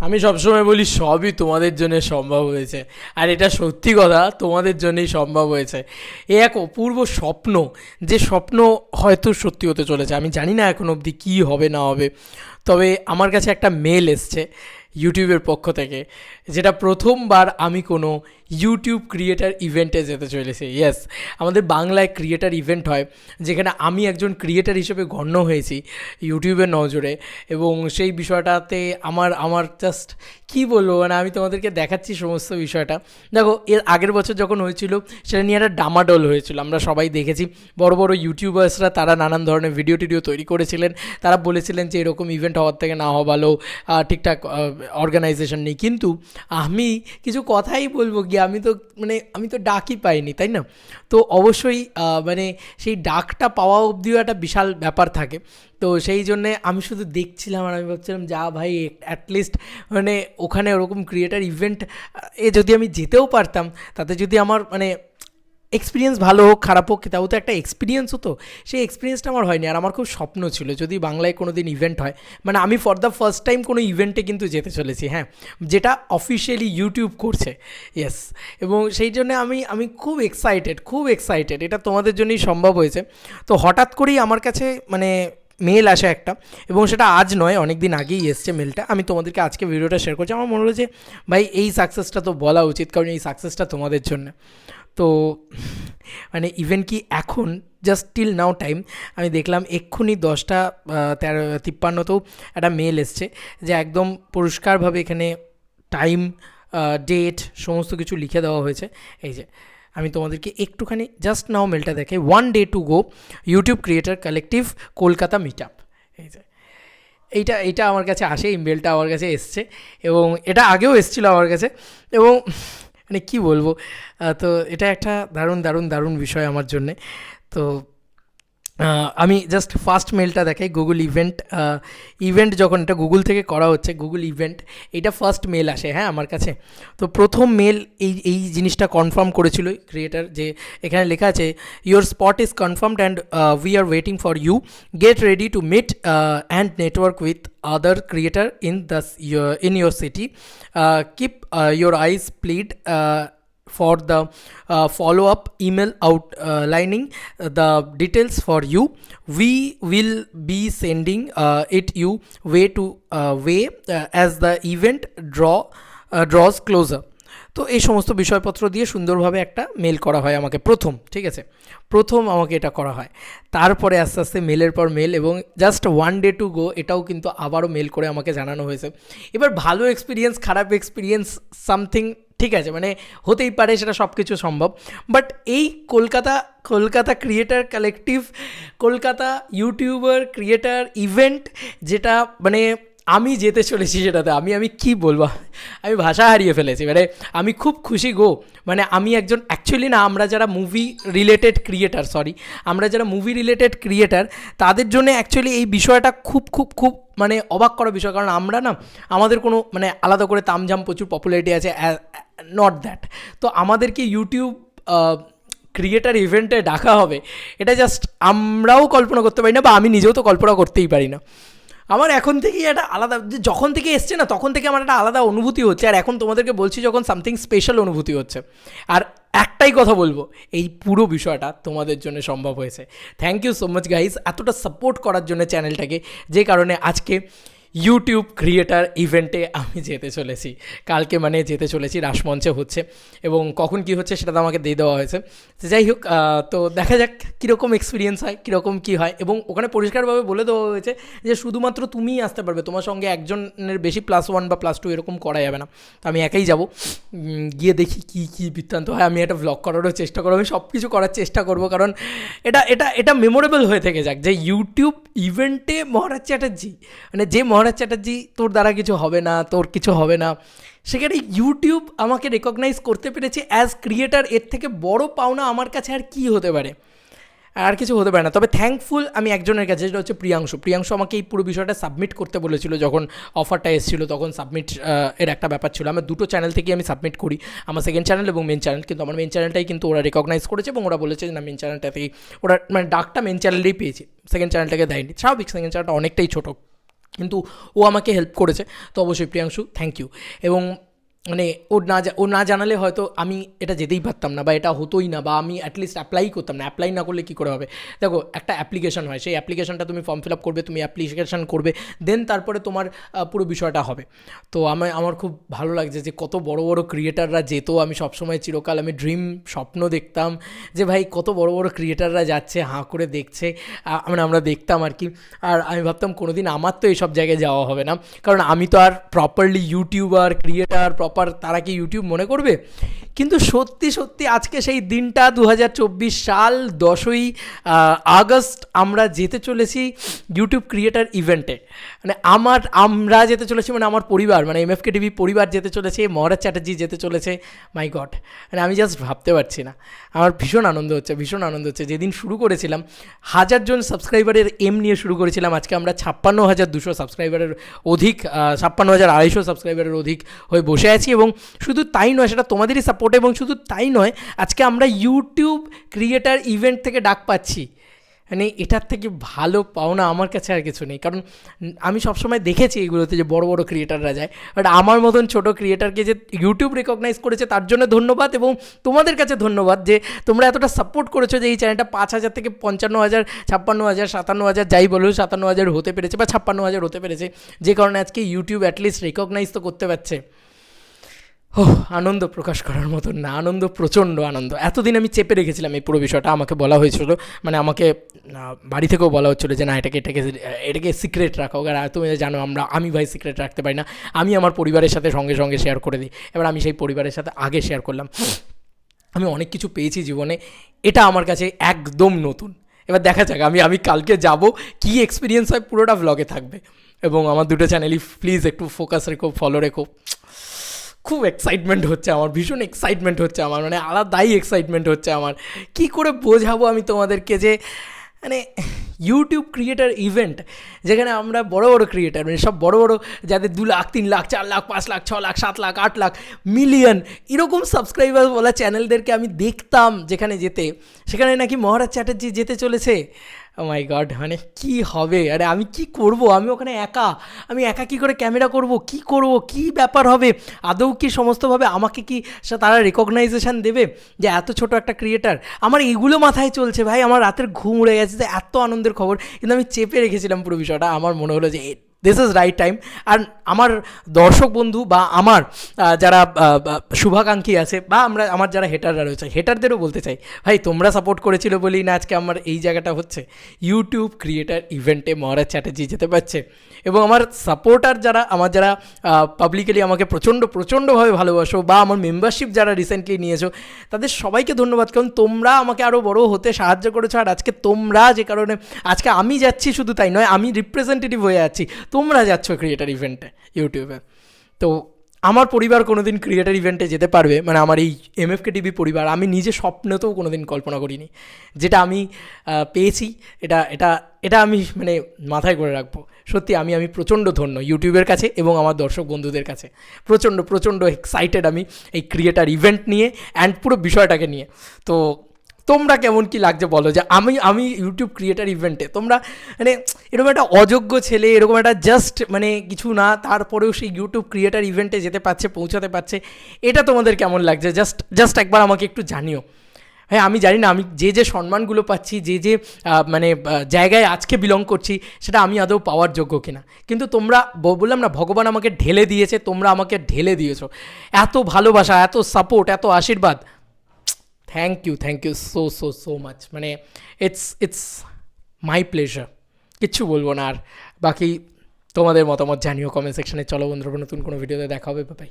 আমি সবসময় বলি সবই তোমাদের জন্য সম্ভব হয়েছে, আর এটা সত্যি কথা, তোমাদের জন্যই সম্ভব হয়েছে। এ এক অপূর্ব স্বপ্ন, যে স্বপ্ন হয়তো সত্যি হতে চলেছে। আমি জানি না এখন অবধি কী হবে না হবে, তবে আমার কাছে একটা মেল এসছে ইউটিউবের পক্ষ থেকে, যেটা প্রথমবার আমি কোনো ইউটিউব ক্রিয়েটার ইভেন্টে যেতে চলেছি। ইয়েস, আমাদের বাংলায় ক্রিয়েটার ইভেন্ট হয়, যেখানে আমি একজন ক্রিয়েটার হিসেবে গণ্য হয়েছি ইউটিউবের নজরে। এবং সেই বিষয়টাতে আমার আমার জাস্ট কী বলবো, মানে আমি তোমাদেরকে দেখাচ্ছি সমস্ত বিষয়টা। দেখো, এর আগের বছর যখন হয়েছিল সেটা নিয়ে একটা ডামাডোল হয়েছিল, আমরা সবাই দেখেছি। বড় বড় ইউটিউবার্সরা তারা নানান ধরনের ভিডিও টিডিও তৈরি করেছিলেন, তারা বলেছিলেন যে এরকম ইভেন্ট হওয়ার থেকে না হওয়া ভালো, ঠিকঠাক অর্গানাইজেশন নেই। কিন্তু আমি কিছু কথাই বলবো গিয়ে, আমি তো ডাকই পাইনি, তাই না? তো অবশ্যই মানে সেই ডাকটা পাওয়া অবধিও একটা বিশাল ব্যাপার থাকে। তো সেই জন্যে আমি শুধু দেখছিলাম, আর আমি ভাবছিলাম যা ভাই, অ্যাটলিস্ট মানে ওখানে ওরকম ক্রিয়েটার ইভেন্ট যদি আমি যেতেও পারতাম, তাতে যদি আমার মানে এক্সপিরিয়েন্স ভালো হোক খারাপ হোক, তাও তো একটা এক্সপিরিয়েন্স হতো। সেই এক্সপিরিয়েন্সটা আমার হয়নি। আর আমার খুব স্বপ্ন ছিল যদি বাংলায় কোনো দিন ইভেন্ট হয়, মানে আমি ফর দ্য ফার্স্ট টাইম কোনো ইভেন্টে কিন্তু যেতে চলেছি, হ্যাঁ, যেটা অফিসিয়ালি ইউটিউব করছে। ইয়েস, এবং সেই জন্য আমি আমি খুব এক্সাইটেড। এটা তোমাদের জন্যই সম্ভব হয়েছে। তো হঠাৎ করেই আমার কাছে মানে মেল আসে একটা, এবং সেটা আজ নয়, অনেক দিন আগেই এসছে মেলটা। আমি তোমাদেরকে আজকে ভিডিওটা শেয়ার করছি। আমার মনে হলো যে ভাই, এই সাকসেসটা তো বলা উচিত, কারণ এই সাকসেসটা তোমাদের জন্য। তো মানে ইভেন কি এখন জাস্ট টিল নাও টাইম আমি দেখলাম এক্ষুনি 10:53 একটা মেল এসছে, যে একদম পরিষ্কারভাবে এখানে টাইম, ডেট সমস্ত কিছু লিখে দেওয়া হয়েছে। এই যে আমি তোমাদেরকে একটুখানি জাস্ট নাও মেলটা দেখাই। 1 day to go, YouTube creator collective, Kolkata meet up. এই যে এইটা আমার কাছে আসে, ইমেলটা আমার কাছে এসছে, এবং এটা আগেও এসেছিলো আমার কাছে। এবং মানে কী বলবো, তো এটা একটা দারুণ বিষয় আমার জন্যে। তো আমি জাস্ট ফার্স্ট মেলটা দেখাই। গুগল ইভেন্ট যখন এটা গুগল থেকে করা হচ্ছে, গুগল ইভেন্ট, এটা ফার্স্ট মেল আসে, হ্যাঁ, আমার কাছে। তো প্রথম মেল এই জিনিসটা কনফার্ম করেছিল ক্রিয়েটার, যে এখানে লেখা আছে, your spot is confirmed and we are waiting for you, get ready to meet and network with other creator in your city, keep your eyes peeled for the follow-up email outlining the details for you. We will be sending it you way as the event draws closer. তো এই সমস্ত বিষয়পত্র দিয়ে সুন্দরভাবে একটা mail করা হয় আমাকে প্রথম, ঠিক আছে, প্রথম আমাকে এটা করা হয়। তারপরে আস্তে আস্তে মেলের পর মেল, এবং জাস্ট 1 day to go এটাও কিন্তু আবারও মেল করে আমাকে জানানো হয়েছে। এবার ভালো এক্সপিরিয়েন্স, খারাপ এক্সপিরিয়েন্স, সামথিং, ঠিক আছে, মানে হতেই পারে, সেটা সব কিছু সম্ভব। বাট এই Kolkata creator collective, Kolkata YouTuber creator event, যেটা মানে আমি যেতে চলেছি সেটাতে, আমি কি বলবো, আমি ভাষা হারিয়ে ফেলেছি। মানে আমি খুব খুশি গো। মানে আমি একজন অ্যাকচুয়ালি না, আমরা যারা মুভি রিলেটেড ক্রিয়েটার, তাদের জন্য অ্যাকচুয়ালি এই বিষয়টা খুব মানে অবাক করা বিষয়। কারণ আমরা না, আমাদের কোনো মানে আলাদা করে তামঝাম প্রচুর পপুলারিটি আছে, নট দ্যাট। তো আমাদেরকে ইউটিউব ক্রিয়েটার ইভেন্টে ডাকা হবে, এটা জাস্ট আমরাও কল্পনা করতে পারি না, বা আমি নিজেও তো কল্পনা করতেই পারি না। আমার এখন থেকেই একটা আলাদা, যখন থেকে এসছে না, তখন থেকে আমার একটা আলাদা অনুভূতি হচ্ছে। আর এখন তোমাদেরকে বলছি যখন সামথিং স্পেশাল অনুভূতি হচ্ছে। আর একটাই কথা বলবো, এই পুরো বিষয়টা তোমাদের জন্য সম্ভব হয়েছে। Thank you so much guys, এতটা সাপোর্ট করার জন্য চ্যানেলটাকে, যে কারণে আজকে ইউটিউব ক্রিয়েটার ইভেন্টে আমি যেতে চলেছি। কালকে মানে যেতে চলেছি, রাসমঞ্চে হচ্ছে, এবং কখন কি হচ্ছে সেটা তো আমাকে দিয়ে দেওয়া হয়েছে। তো যাই হোক, তো দেখা যাক কীরকম এক্সপিরিয়েন্স হয়, কীরকম কী হয়। এবং ওখানে পরিষ্কারভাবে বলে দেওয়া হয়েছে যে শুধুমাত্র তুমিই আসতে পারবে, তোমার সঙ্গে একজনের বেশি +1 বা +2 এরকম করা যাবে না। তো আমি একাই যাব, গিয়ে দেখি কী বৃত্তান্ত হয়। আমি একটা ভ্লগ করারও চেষ্টা করবো, আমি সব কিছু করার চেষ্টা করবো, কারণ এটা মেমোরেবল হয়ে থেকে যাক, যে ইউটিউব ইভেন্টে মহারাজ চ্যাটার্জি, মানে যে মহারাজ চ্যাটার্জি, তোর দ্বারা কিছু হবে না, তোর কিছু হবে না, সেখানে ইউটিউব আমাকে রেকগনাইজ করতে পেরেছে অ্যাজ ক্রিয়েটার। এর থেকে বড় পাওনা আমার কাছে আর কি হতে পারে? আর কিছু হতে পারে না। তবে থ্যাঙ্কফুল আমি একজনের কাছে, যেটা হচ্ছে প্রিয়াংশু আমাকে এই পুরো বিষয়টা সাবমিট করতে বলেছিল। যখন অফারটা এসেছিলো তখন সাবমিট এর একটা ব্যাপার ছিল। আমার দুটো চ্যানেল থেকে আমি সাবমিট করি, আমার সেকেন্ড চ্যানেল এবং মেন চ্যানেল। কিন্তু আমার মেন চ্যানেলটাই কিন্তু ওরা রেকগনাইজ করেছে, এবং ওরা বলেছে যে না, মেন চ্যানেলটাতেই ওরা মানে ডাকটা মেন চ্যানেলেই পেয়েছে, সেকেন্ড চ্যানেলটাকে দেয়নি। স্বাভাবিক, সেকেন্ড চ্যানেলটা অনেকটাই ছোটো। কিন্তু ও আমাকে হেল্প করেছে, তো অবশ্যই প্রিয়াংশু থ্যাংক ইউ। এবং মানে ও না জানালে হয়তো আমি এটা যেতেই পারতাম না, বা এটা হতোই না, বা আমি অ্যাটলিস্ট অ্যাপ্লাই করতাম না। অ্যাপ্লাই না করলে কী করে হবে? দেখো, একটা অ্যাপ্লিকেশন হয়, সেই অ্যাপ্লিকেশনটা তুমি ফর্ম ফিল আপ করবে, তুমি অ্যাপ্লিকেশন করবে, দেন তারপরে তোমার পুরো বিষয়টা হবে। তো আমার খুব ভালো লাগছে যে কত বড় বড় ক্রিয়েটাররা যেত। আমি সবসময় চিরকাল আমি স্বপ্ন দেখতাম যে ভাই কত বড় বড় ক্রিয়েটাররা যাচ্ছে, হাঁ করে দেখছে, মানে আমরা দেখতাম আর কি। আর আমি ভাবতাম কোনোদিন আমার তো এইসব জায়গায় যাওয়া হবে না, কারণ আমি তো আর প্রপারলি ইউটিউবার ক্রিয়েটার তারা কি ইউটিউব মনে করবে? কিন্তু সত্যি সত্যি আজকে সেই দিনটা 2024 সাল 10ই আগস্ট আমরা যেতে চলেছি ইউটিউব ক্রিয়েটার ইভেন্টে। মানে আমরা যেতে চলেছি, মানে আমার পরিবার, মানে এমএফকে টিভি পরিবার যেতে চলেছে, মহারাজ চ্যাটার্জি যেতে চলেছে। মাই গড, মানে আমি জাস্ট ভাবতে পারছি না। আমার ভীষণ আনন্দ হচ্ছে। যেদিন শুরু করেছিলাম 1000 জন সাবস্ক্রাইবারের এম নিয়ে শুরু করেছিলাম, আজকে আমরা 56,200 সাবস্ক্রাইবারের অধিক, 56,250 সাবস্ক্রাইবারের অধিক হয়ে বসে আছি। এবং শুধু তাই নয়, সেটা তোমাদেরই সাপোর্ট, এবং শুধু তাই নয়, আজকে আমরা ইউটিউব ক্রিয়েটার ইভেন্ট থেকে ডাক পাচ্ছি। মানে এটার থেকে ভালো পাওনা আমার কাছে আর কিছু নেই। কারণ আমি সবসময় দেখেছি এগুলোতে যে বড় বড় ক্রিয়েটাররা যায়, বাট আমার মতন ছোটো ক্রিয়েটারকে যে ইউটিউব রেকগনাইজ করেছে তার জন্য ধন্যবাদ। এবং তোমাদের কাছে ধন্যবাদ যে তোমরা এতটা সাপোর্ট করেছো যে এই চ্যানেলটা 5,000 থেকে 55,000, 56,000, 57,000 যাই বলো, 57,000 হতে পেরেছে বা 56,000 হতে পেরেছে, যে কারণে আজকে ইউটিউব অ্যাটলিস্ট রেকগনাইজ তো করতে পারছে। আনন্দ প্রকাশ করার মতন না, প্রচণ্ড আনন্দ। এতদিন আমি চেপে রেখেছিলাম এই পুরো বিষয়টা, আমাকে বলা হয়েছিল, মানে আমাকে বাড়ি থেকেও বলা হচ্ছিলো যে না, এটাকে সিক্রেট রাখো। আর তুমি জানো আমি ভাই সিক্রেট রাখতে পারি না, আমি আমার পরিবারের সাথে সঙ্গে সঙ্গে শেয়ার করে দিই। এবার আমি সেই পরিবারের সাথে আগে শেয়ার করলাম। আমি অনেক কিছু পেয়েছি জীবনে, এটা আমার কাছে একদম নতুন। এবার দেখা যাক আমি কালকে যাব, কী এক্সপিরিয়েন্স হয় পুরোটা ব্লগে থাকবে। এবং আমার দুটো চ্যানেলই প্লিজ একটু ফোকাস রেখো, ফলো রেখো। খুব এক্সাইটমেন্ট হচ্ছে আমার, ভীষণ এক্সাইটমেন্ট হচ্ছে আমার, মানে আলাদাই এক্সাইটমেন্ট হচ্ছে আমার। কী করে বোঝাবো আমি তোমাদেরকে যে মানে ইউটিউব ক্রিয়েটার ইভেন্ট, যেখানে আমরা বড় বড় ক্রিয়েটার, মানে সব বড় বড় যাদের 2 লাখ, 3 লাখ, 4 লাখ, 5 লাখ, 6 লাখ, 7 লাখ, 8 লাখ, মিলিয়ন এরকম সাবস্ক্রাইবার বলা চ্যানেলদেরকে আমি দেখতাম যেখানে যেতে, সেখানে নাকি মহারাজ চ্যাটার্জি যেতে চলেছে। ও মাই গড, মানে কী হবে? আরে আমি কি করব? আমি ওখানে আমি একা কী করে ক্যামেরা করব, কী ব্যাপার হবে? আদৌ কি সমস্তভাবে আমাকে কি তারা রেকগনাইজেশান দেবে যে এত ছোট একটা ক্রিয়েটার? আমার এগুলো মাথায় চলছে ভাই, আমার রাতের ঘুম উড়ে গেছে যে এত আনন্দের খবর, কিন্তু আমি চেপে রেখেছিলাম পুরো বিষয়টা। আমার মনে হলো যে দিস ইজ রাইট টাইম। আর আমার দর্শক বন্ধু বা আমার যারা শুভাকাঙ্ক্ষী আছে, বা আমার যারা হেটাররা রয়েছে, হেটারদেরও বলতে চাই, ভাই তোমরা সাপোর্ট করেছিল বলেই না আজকে আমার এই জায়গাটা হচ্ছে। ইউটিউব ক্রিয়েটার ইভেন্টে মহারাজ চ্যাটার্জি যেতে পারছে। এবং আমার সাপোর্টার যারা পাবলিকলি আমাকে প্রচণ্ডভাবে ভালোবাসো, বা আমার মেম্বারশিপ যারা রিসেন্টলি নিয়েছো, তাদের সবাইকে ধন্যবাদ। কারণ তোমরা আমাকে আরও বড় হতে সাহায্য করেছো। আর আজকে তোমরা যে কারণে আজকে আমি যাচ্ছি, শুধু তাই নয়, আমি রিপ্রেজেন্টেটিভ হয়ে যাচ্ছি, তোমরা যাচ্ছ ক্রিয়েটার ইভেন্টে ইউটিউবে। তো আমার পরিবার কোনো দিন ক্রিয়েটার ইভেন্টে যেতে পারবে, মানে আমার এই এমএফকে টিভি পরিবার, আমি নিজে স্বপ্নেতেও কোনো দিন কল্পনা করিনি। যেটা আমি পেয়েছি, এটা আমি মানে মাথায় করে রাখবো। সত্যি আমি প্রচণ্ড ধন্য ইউটিউবের কাছে এবং আমার দর্শক বন্ধুদের কাছে। প্রচণ্ড এক্সাইটেড আমি এই ক্রিয়েটার ইভেন্ট নিয়ে অ্যান্ড পুরো বিষয়টাকে নিয়ে। তো তোমরা কেমন কি লাগছে বলো, যে আমি ইউটিউব ক্রিয়েটার ইভেন্টে, তোমরা মানে এরকম একটা অযোগ্য ছেলে, এরকম একটা জাস্ট মানে কিছু না, তারপরেও সেই ইউটিউব ক্রিয়েটার ইভেন্টে যেতে পারছে, পৌঁছাতে পারছে, এটা তোমাদের কেমন লাগছে? জাস্ট একবার আমাকে একটু জানিও। হ্যাঁ, আমি জানি না আমি যে সম্মানগুলো পাচ্ছি, যে মানে জায়গায় আজকে বিলং করছি, সেটা আমি আদৌ পাওয়ার যোগ্য কিনা। কিন্তু তোমরা বললাম না, ভগবান আমাকে ঢেলে দিয়েছে, তোমরা আমাকে ঢেলে দিয়েছো এত ভালোবাসা, এত সাপোর্ট, এত আশীর্বাদ। Thank you so much. মানে ইটস মাই প্লেজার, কিচ্ছু বলবো না। আর বাকি তোমাদের মতামত জানিও কমেন্ট সেকশনে। চলো বন্ধুরা, নতুন কোনো ভিডিওতে দেখা হবে, বাই।